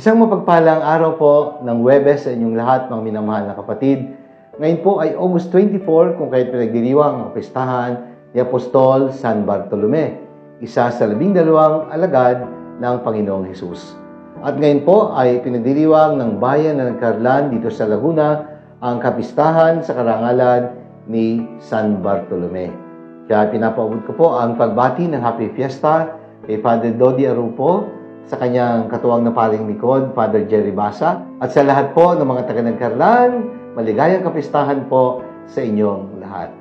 Isang mapagpalang araw po ng Huwebes sa inyong lahat, mga minamahal na kapatid. Ngayon po ay August 24 kung kayo pinagdiriwang ang pestahan ni Apostol San Bartolome, isa sa 12 alagad ng Panginoong Hesus. At ngayon po ay pinagdiriwang ng bayan ng Carlan dito sa Laguna ang kapistahan sa karangalan ni San Bartolome. Kaya pinapaabot ko po ang pagbati ng Happy Fiesta kay Father Dodi Arupo, sa kanyang katuwang na paring likod, Father Jerry Basa, at sa lahat po ng mga taga ng Carlan, maligayang kapistahan po sa inyong lahat.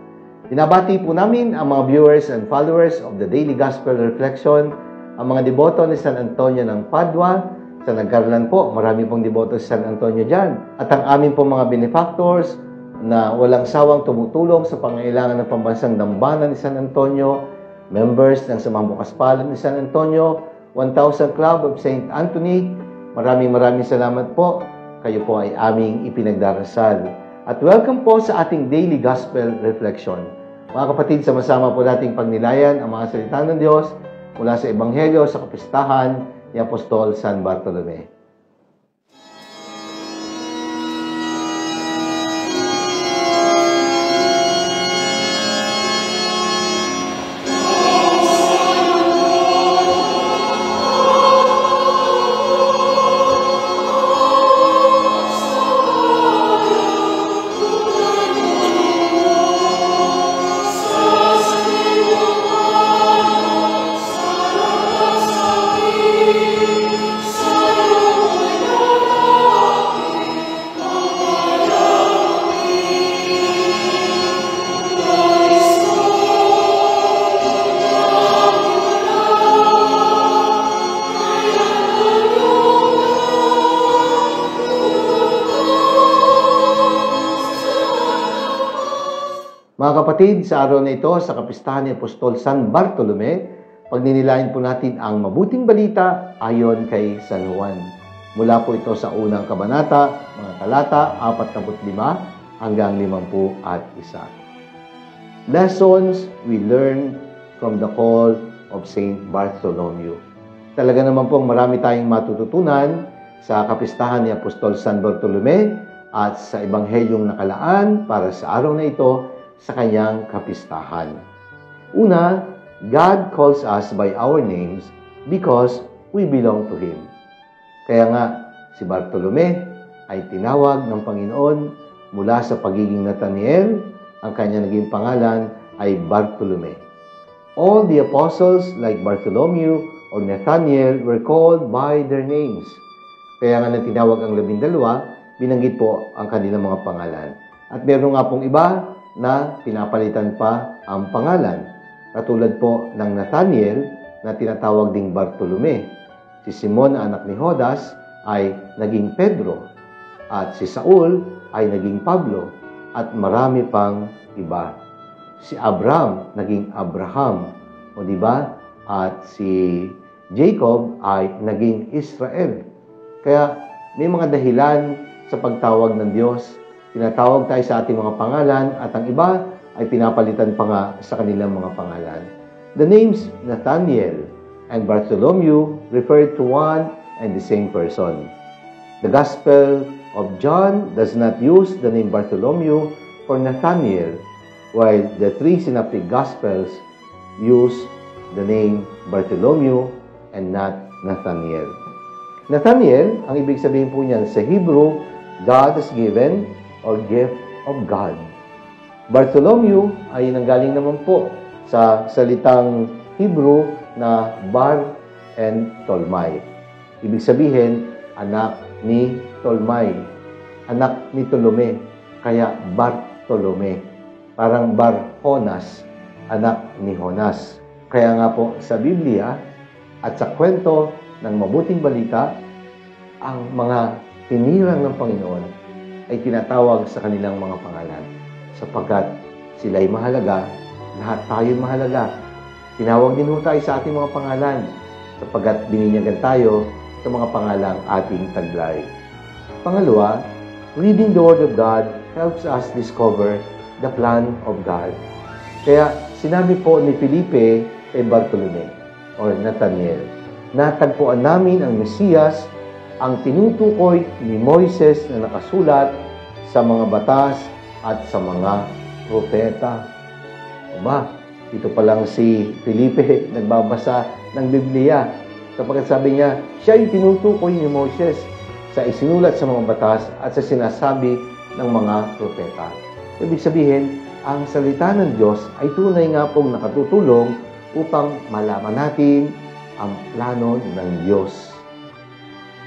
Binabati po namin ang mga viewers and followers of the Daily Gospel Reflection, ang mga deboto ni San Antonio ng Padua. Sa Nagcarlan po, marami pong deboto si San Antonio dyan. At ang aming pong mga benefactors na walang sawang tumutulong sa pangailangan ng pambansang dambana ni San Antonio, members ng Samang Bukas Palad ni San Antonio, 1000 Club of St. Anthony, maraming salamat po. Kayo po ay aming ipinagdarasal. At welcome po sa ating Daily Gospel Reflection. Mga kapatid, sama-sama po nating pagnilayan ang mga salita ng Diyos mula sa Ebanghelyo sa kapistahan ni Apostol San Bartolome. Mga kapatid, sa araw na ito, sa kapistahan ni Apostol San Bartolome, pagninilayan po natin ang mabuting balita ayon kay San Juan. Mula po ito sa unang kabanata, mga talata 45 hanggang 51. Lessons we learn from the call of Saint Bartholomew. Talaga naman pong marami tayong matututunan sa kapistahan ni Apostol San Bartolome at sa Ebanghelyong nakalaan para sa araw na ito sa kanyang kapistahan. Una, God calls us by our names because we belong to Him. Kaya nga, si Bartolome ay tinawag ng Panginoon mula sa pagiging Nathaniel, ang kanyang naging pangalan ay Bartolome. All the apostles like Bartholomew or Nathaniel were called by their names. Kaya nga nang tinawag ang 12, binanggit po ang kanilang mga pangalan. At meron nga pong iba na pinapalitan pa ang pangalan. Katulad po ng Nathaniel na tinatawag ding Bartolome. Si Simon na anak ni Judas ay naging Pedro. At si Saul ay naging Pablo. At marami pang iba. Si Abraham naging Abraham. O diba? At si Jacob ay naging Israel. Kaya may mga dahilan sa pagtawag ng Diyos. Tinatawag tayo sa ating mga pangalan at ang iba ay pinapalitan pa nga sa kanilang mga pangalan. The names Nathaniel and Bartholomew refer to one and the same person. The Gospel of John does not use the name Bartholomew for Nathaniel, while the three synoptic Gospels use the name Bartholomew and not Nathaniel. Nathaniel, ang ibig sabihin po niyan sa Hebrew, God has given or gift of God. Bartholomew ay nanggaling naman po sa salitang Hebrew na Bar and Tolmai. Ibig sabihin, anak ni Tolmai, anak ni Tolome, kaya Bartolome. Parang Bar-Honas, anak ni Honas. Kaya nga po sa Biblia at sa kwento ng mabuting balita, ang mga hinirang ng Panginoon ay tinatawag sa kanilang mga pangalan sapagkat sila'y mahalaga, lahat tayo mahalaga. Tinawag din tayo sa ating mga pangalan sapagkat bininyagan tayo sa mga pangalang ating taglay. Pangalawa, reading the Word of God helps us discover the plan of God. Kaya sinabi po ni Felipe kay Bartolome or Nathaniel, natagpuan namin ang Mesiyas ang tinutukoy ni Moises na nakasulat sa mga batas at sa mga propeta. Diba? Ito pa lang si Felipe nagbabasa ng Biblia. Sapagkat sabi niya, siya yung tinutukoy ni Moises sa isinulat sa mga batas at sa sinasabi ng mga propeta. Ibig sabihin, ang salita ng Diyos ay tunay nga pong nakatutulong upang malaman natin ang plano ng Diyos.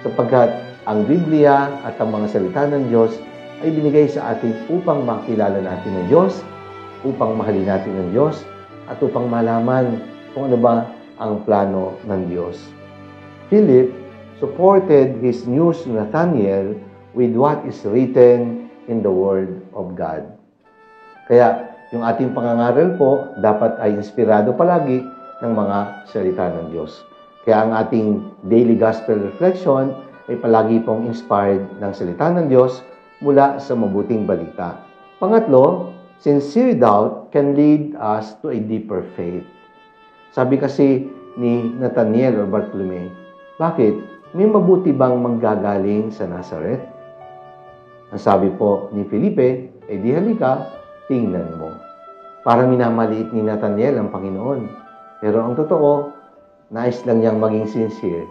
Sapagkat ang Biblia at ang mga salita ng Diyos ay binigay sa atin upang makilala natin ang Diyos, upang mahalin natin ang Diyos, at upang malaman kung ano ba ang plano ng Diyos. Philip supported his news to Nathanael with what is written in the Word of God. Kaya, yung ating pangangaral po, dapat ay inspirado palagi ng mga salita ng Diyos. Kaya ang ating daily gospel reflection ay palagi pong inspired ng salita ng Diyos mula sa mabuting balita. Pangatlo, sincere doubt can lead us to a deeper faith. Sabi kasi ni Nathanael or Bartolome, bakit? May mabuti bang manggagaling sa Nazareth? Ang sabi po ni Felipe, di halika, tingnan mo. Parang minamaliit ni Nathanael ang Panginoon. Pero ang totoo, nais lang niyang maging sincere.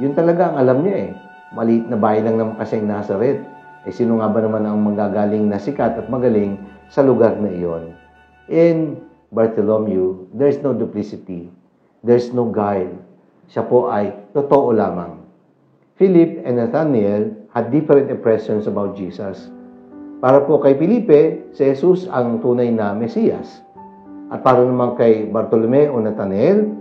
Yun talaga ang alam niya Maliit na bahay lang naman kasi ang Nazareth. Sino nga ba naman ang manggagaling na sikat at magaling sa lugar na iyon? In Bartholomew, there's no duplicity. There's no guile. Siya po ay totoo lamang. Philip and Nathanael had different impressions about Jesus. Para po kay Felipe, si Jesus ang tunay na Mesiyas. At para naman kay Bartolome o Nathanael,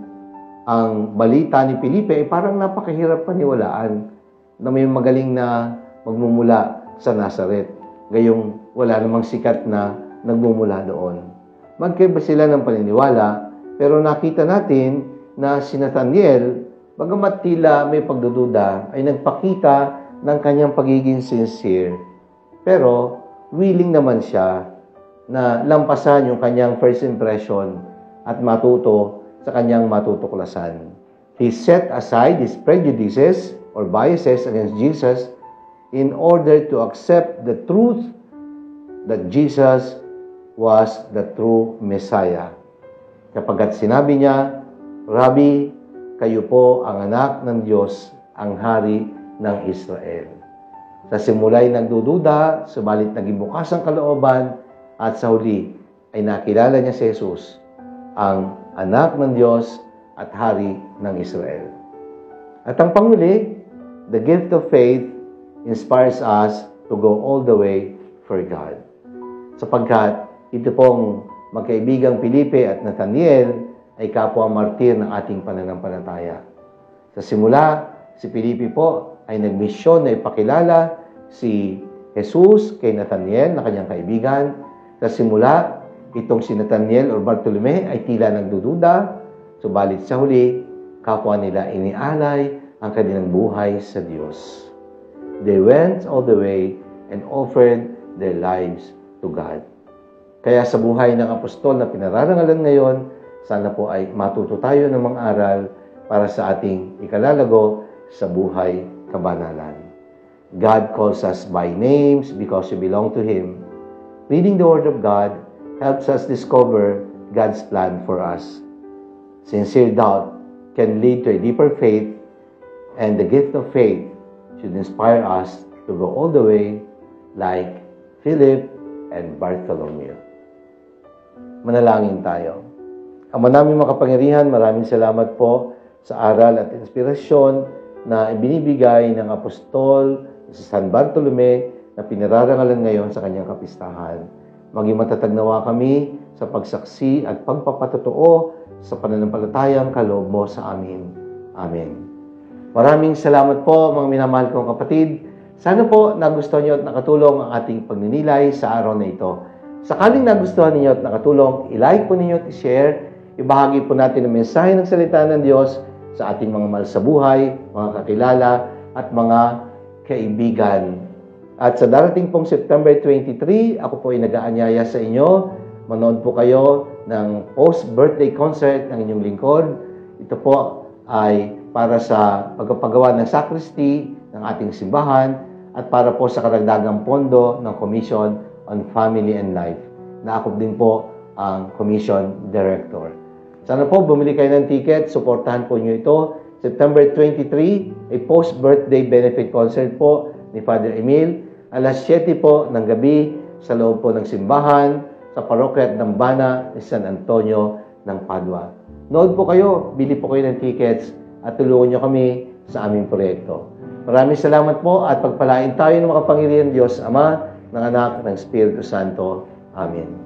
ang balita ni Felipe ay parang napakahirap paniwalaan na may magaling na magmumula sa Nazareth. Gayong wala namang sikat na nagmumula doon. Magkaiba sila ng paniniwala, pero nakita natin na si Nathanael, bagamat tila may pagdududa, ay nagpakita ng kanyang pagiging sincere. Pero willing naman siya na lampasan yung kanyang first impression at matuto sa kanyang matutuklasan. He set aside his prejudices or biases against Jesus in order to accept the truth that Jesus was the true Messiah. Kapagkat sinabi niya, Rabbi, kayo po ang anak ng Diyos, ang hari ng Israel. Sa simula'y nagdududa, subalit naging bukas ang kalooban, at sa huli ay nakilala niya si Jesus, ang anak ng Diyos at hari ng Israel. At ang panghuli, the gift of faith inspires us to go all the way for God. Sapagkat ito pong magkaibigang Felipe at Nathanael ay kapwa martir ng ating pananampalataya. Sa simula, si Felipe po ay nagmisyon na ipakilala si Jesus kay Nathanael na kanyang kaibigan. Sa simula, itong si Nathanael or Bartolome ay tila nagdududa, subalit sa huli, kapwa nila inialay ang kanilang buhay sa Diyos. They went all the way and offered their lives to God. Kaya sa buhay ng apostol na pinararangalan ngayon, sana po ay matuto tayo ng mga aral para sa ating ikalalago sa buhay kabanalan. God calls us by names because we belong to Him. Reading the Word of God helps us discover God's plan for us. Sincere doubt can lead to a deeper faith, and the gift of faith should inspire us to go all the way like Philip and Bartholomew. Manalangin tayo. Ama naming makapangyarihan, maraming salamat po sa aral at inspirasyon na ibinibigay ng apostol sa San Bartolome na pinararangalan ngayon sa kanyang kapistahan. Maging matatag nawa kami sa pagsaksi at pagpapatotoo sa pananampalatayang kaloob mo sa amin. Amen. Maraming salamat po mga minamahal kong kapatid. Sana po nagustuhan niyo at nakatulong ang ating pagninilay sa araw na ito. Sakaling nagustuhan ninyo at nakatulong, i-like po ninyo at i-share. Ibahagi po natin ang mensahe ng salita ng Diyos sa ating mga mahal sa buhay, mga kakilala, at mga kaibigan. At sa darating pong September 23, ako po ay nag-aanyaya sa inyo. Manood po kayo ng post-birthday concert ng inyong lingkod. Ito po ay para sa pagpapagawa ng sacristy ng ating simbahan at para po sa karagdagang pondo ng Commission on Family and Life na ako din po ang Commission Director. Sana po bumili kayo ng ticket, suportahan po nyo ito. September 23, a post-birthday benefit concert po ni Father Emil. Alas 7 po ng gabi sa loob po ng simbahan sa Parokya at Dambana ni San Antonio ng Padua. Nood po kayo, bili po kayo ng tickets at tulungan nyo kami sa aming proyekto. Maraming salamat po at pagpalain tayo ng makapangyarihan Diyos Ama, ng Anak, ng Espiritu Santo. Amen.